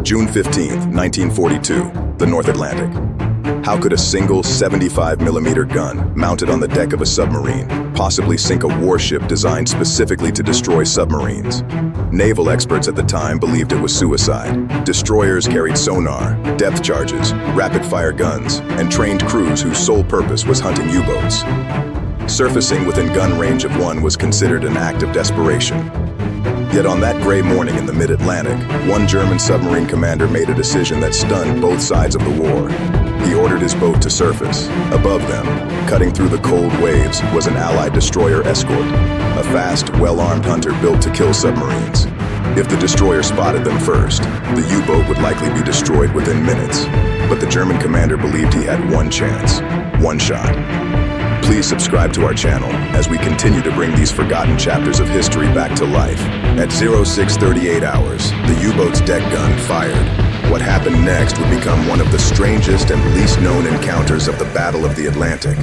June 15th, 1942, the North Atlantic. How could a single 75mm gun mounted on the deck of a submarine possibly sink a warship designed specifically to destroy submarines? Naval experts at the time believed it was suicide. Destroyers carried sonar, depth charges, rapid-fire guns, and trained crews whose sole purpose was hunting U-boats. Surfacing within gun range of one was considered an act of desperation. Yet on that gray morning in the mid-Atlantic, one German submarine commander made a decision that stunned both sides of the war. He ordered his boat to surface. Above them, cutting through the cold waves, was an Allied destroyer escort, a fast, well-armed hunter built to kill submarines. If the destroyer spotted them first, the U-boat would likely be destroyed within minutes. But the German commander believed he had one chance, one shot. Please subscribe to our channel as we continue to bring these forgotten chapters of history back to life. At 0638 hours, the U-boat's deck gun fired. What happened next would become one of the strangest and least known encounters of the Battle of the Atlantic,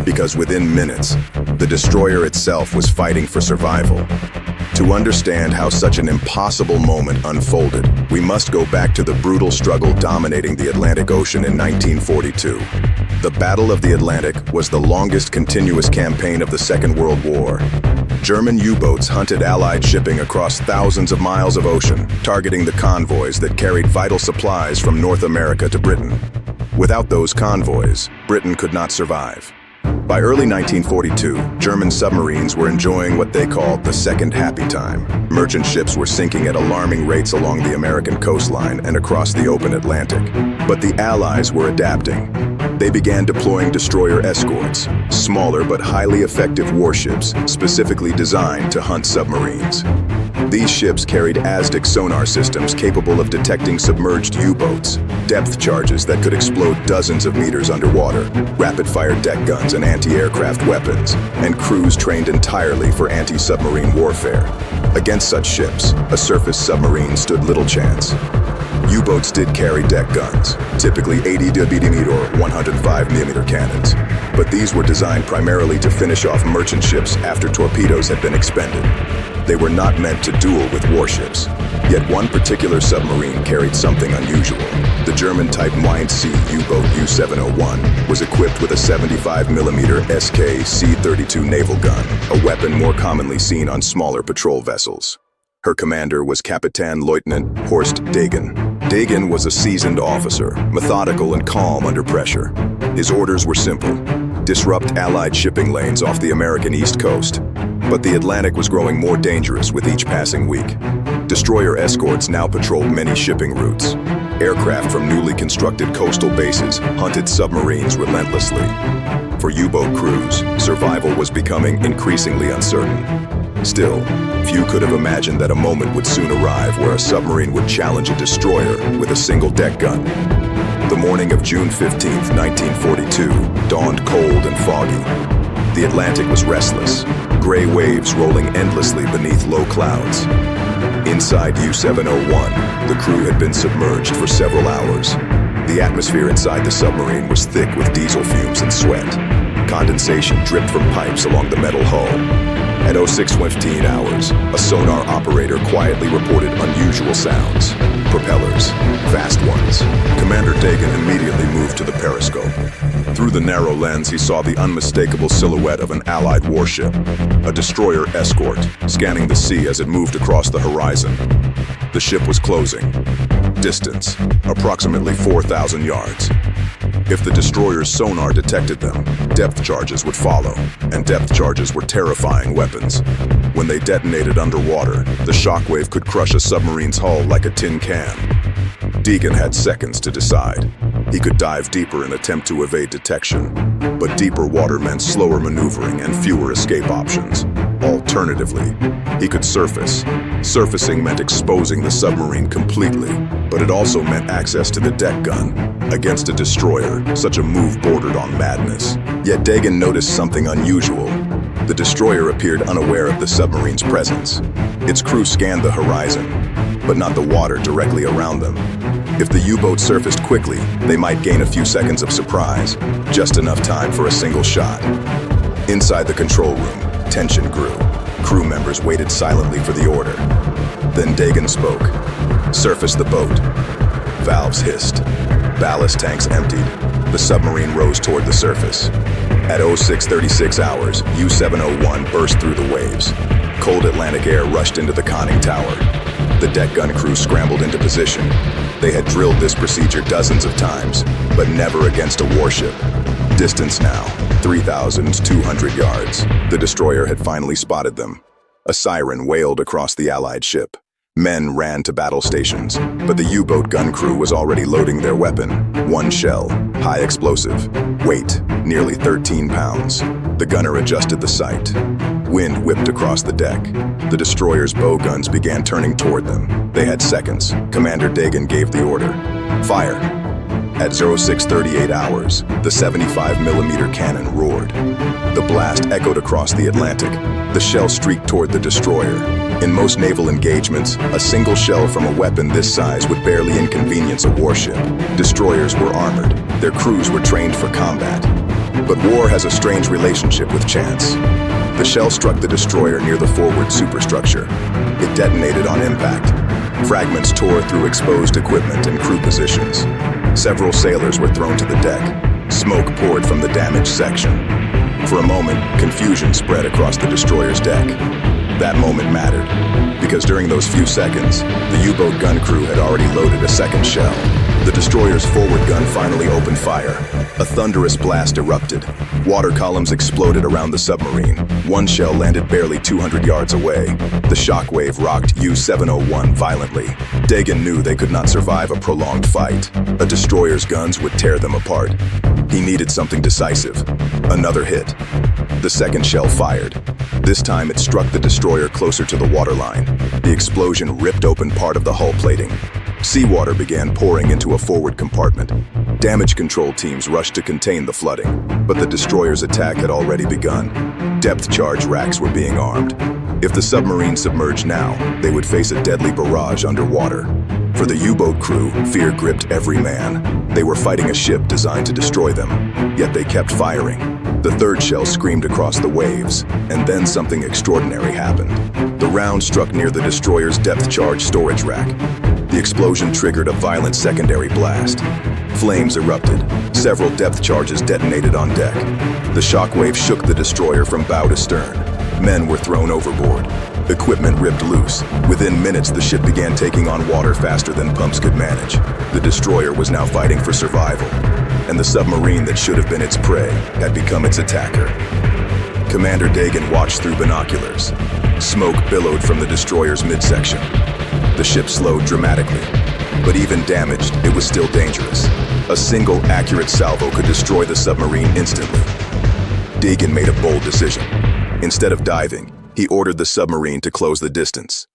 because within minutes, the destroyer itself was fighting for survival. To understand how such an impossible moment unfolded, we must go back to the brutal struggle dominating the Atlantic Ocean in 1942. The Battle of the Atlantic was the longest continuous campaign of the Second World War. German U-boats hunted Allied shipping across thousands of miles of ocean, targeting the convoys that carried vital supplies from North America to Britain. Without those convoys, Britain could not survive. By early 1942, German submarines were enjoying what they called the second happy time. Merchant ships were sinking at alarming rates along the American coastline and across the open Atlantic. But the Allies were adapting. They began deploying destroyer escorts, smaller but highly effective warships specifically designed to hunt submarines. These ships carried ASDIC sonar systems capable of detecting submerged U-boats, depth charges that could explode dozens of meters underwater, rapid-fire deck guns and anti-aircraft weapons, and crews trained entirely for anti-submarine warfare. Against such ships, a surface submarine stood little chance. U-boats did carry deck guns, typically 80mm or 105mm cannons, but these were designed primarily to finish off merchant ships after torpedoes had been expended. They were not meant to duel with warships. Yet one particular submarine carried something unusual. The German Type Y&C U-boat U-701 was equipped with a 75mm SK C-32 naval gun, a weapon more commonly seen on smaller patrol vessels. Her commander was Captain Lieutenant Horst Degen. Degen was a seasoned officer, methodical and calm under pressure. His orders were simple: disrupt Allied shipping lanes off the American East Coast. But the Atlantic was growing more dangerous with each passing week. Destroyer escorts now patrolled many shipping routes. Aircraft from newly constructed coastal bases hunted submarines relentlessly. For U-boat crews, survival was becoming increasingly uncertain. Still, few could have imagined that a moment would soon arrive where a submarine would challenge a destroyer with a single deck gun. The morning of June 15th, 1942, dawned cold and foggy. The Atlantic was restless, gray waves rolling endlessly beneath low clouds. Inside U-701, the crew had been submerged for several hours. The atmosphere inside the submarine was thick with diesel fumes and sweat. Condensation dripped from pipes along the metal hull. At 06:15 hours, a sonar operator quietly reported unusual sounds. Propellers, fast ones. Commander Degen immediately moved to the periscope. Through the narrow lens, he saw the unmistakable silhouette of an Allied warship, a destroyer escort, scanning the sea as it moved across the horizon. The ship was closing. Distance, approximately 4,000 yards. If the destroyer's sonar detected them, depth charges would follow, and depth charges were terrifying weapons. When they detonated underwater, the shockwave could crush a submarine's hull like a tin can. Degen had seconds to decide. He could dive deeper and attempt to evade detection, but deeper water meant slower maneuvering and fewer escape options. Alternatively, he could surface. Surfacing meant exposing the submarine completely, but it also meant access to the deck gun. Against a destroyer, such a move bordered on madness. Yet Degen noticed something unusual. The destroyer appeared unaware of the submarine's presence. Its crew scanned the horizon, but not the water directly around them. If the U-boat surfaced quickly, they might gain a few seconds of surprise, just enough time for a single shot. Inside the control room, tension grew. Crew members waited silently for the order. Then Degen spoke. "Surface the boat." valves hissed. Ballast tanks emptied. The submarine rose toward the surface. At 0636 hours, U-701 burst through the waves. Cold Atlantic air rushed into the conning tower. The deck gun crew scrambled into position. They had drilled this procedure dozens of times, but never against a warship. Distance now, 3,200 yards. The destroyer had finally spotted them. A siren wailed across the Allied ship. Men ran to battle stations, but the U-boat gun crew was already loading their weapon. One shell, high explosive. Weight, nearly 13 pounds. The gunner adjusted the sight. Wind whipped across the deck. The destroyer's bow guns began turning toward them. They had seconds. Commander Dagan gave the order. Fire. At 0638 hours, the 75mm cannon roared. The blast echoed across the Atlantic. The shell streaked toward the destroyer. In most naval engagements, a single shell from a weapon this size would barely inconvenience a warship. Destroyers were armored. Their crews were trained for combat. But war has a strange relationship with chance. The shell struck the destroyer near the forward superstructure. It detonated on impact. Fragments tore through exposed equipment and crew positions. Several sailors were thrown to the deck. Smoke poured from the damaged section. For a moment, confusion spread across the destroyer's deck. That moment mattered, because during those few seconds, the U-boat gun crew had already loaded a second shell. The destroyer's forward gun finally opened fire. A thunderous blast erupted. Water columns exploded around the submarine. One shell landed barely 200 yards away. The shockwave rocked U-701 violently. Dagan knew they could not survive a prolonged fight. A destroyer's guns would tear them apart. He needed something decisive. Another hit. The second shell fired. This time it struck the destroyer closer to the waterline. The explosion ripped open part of the hull plating. Seawater began pouring into a forward compartment. Damage control teams rushed to contain the flooding, but the destroyer's attack had already begun. Depth charge racks were being armed. If the submarine submerged now, they would face a deadly barrage underwater. For the U-boat crew, fear gripped every man. They were fighting a ship designed to destroy them, yet they kept firing. The third shell screamed across the waves, and then something extraordinary happened. The round struck near the destroyer's depth charge storage rack. The explosion triggered a violent secondary blast. Flames erupted. Several depth charges detonated on deck. The shockwave shook the destroyer from bow to stern. Men were thrown overboard. Equipment ripped loose. Within minutes, the ship began taking on water faster than pumps could manage. The destroyer was now fighting for survival, and the submarine that should have been its prey had become its attacker. Commander Dagan watched through binoculars. Smoke billowed from the destroyer's midsection. The ship slowed dramatically, but even damaged, it was still dangerous. A single accurate salvo could destroy the submarine instantly. Dagan made a bold decision. Instead of diving, he ordered the submarine to close the distance.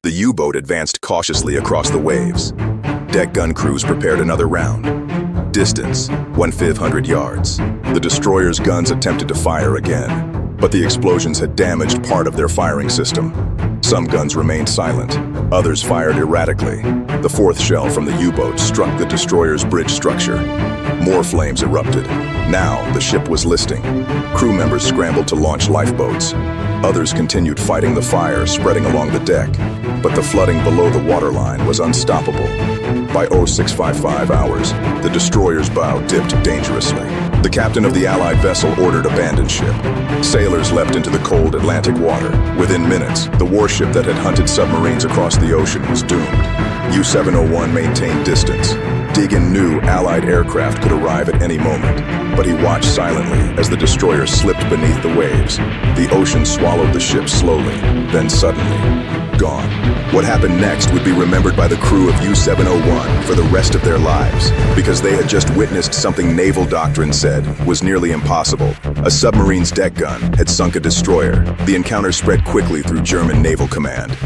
The U-boat advanced cautiously across the waves. Deck gun crews prepared another round. Distance, 1,500 yards. The destroyer's guns attempted to fire again, but the explosions had damaged part of their firing system. Some guns remained silent. Others fired erratically. The fourth shell from the U-boat struck the destroyer's bridge structure. More flames erupted. Now, the ship was listing. Crew members scrambled to launch lifeboats. Others continued fighting the fire spreading along the deck, but the flooding below the waterline was unstoppable. By 0655 hours, the destroyer's bow dipped dangerously. The captain of the Allied vessel ordered abandon ship. Sailors leapt into the cold Atlantic water. Within minutes, the warship that had hunted submarines across the ocean was doomed. U-701 maintained distance. Dagan knew Allied aircraft could arrive at any moment, but he watched silently as the destroyer slipped beneath the waves. The ocean swallowed the ship slowly, then suddenly, gone. What happened next would be remembered by the crew of U-701 for the rest of their lives, because they had just witnessed something naval doctrine said was nearly impossible. A submarine's deck gun had sunk a destroyer. The encounter spread quickly through German naval command.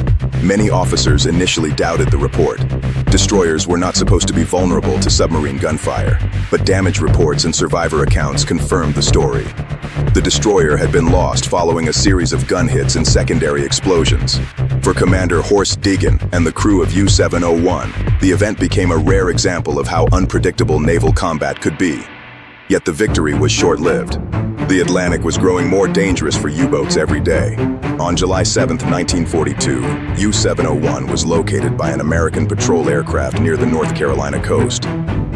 Many officers initially doubted the report. Destroyers were not supposed to be vulnerable to submarine gunfire, but damage reports and survivor accounts confirmed the story. The destroyer had been lost following a series of gun hits and secondary explosions. For Commander Horst Dagan and the crew of U-701, the event became a rare example of how unpredictable naval combat could be. Yet the victory was short-lived. The Atlantic was growing more dangerous for U-boats every day. On July 7, 1942, U-701 was located by an American patrol aircraft near the North Carolina coast.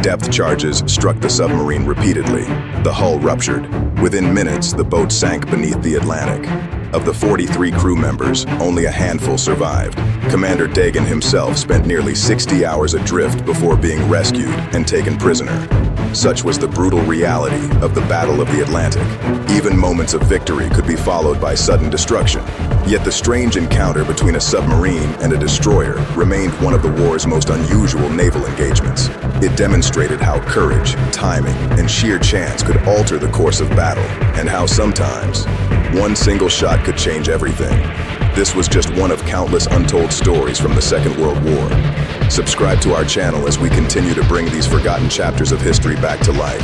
Depth charges struck the submarine repeatedly. The hull ruptured. Within minutes, the boat sank beneath the Atlantic. Of the 43 crew members, only a handful survived. Commander Dagan himself spent nearly 60 hours adrift before being rescued and taken prisoner. Such was the brutal reality of the Battle of the Atlantic. Even moments of victory could be followed by sudden destruction. Yet the strange encounter between a submarine and a destroyer remained one of the war's most unusual naval engagements. It demonstrated how courage, timing, and sheer chance could alter the course of battle, and how sometimes one single shot could change everything. This was just one of countless untold stories from the Second World War. Subscribe to our channel as we continue to bring these forgotten chapters of history back to life.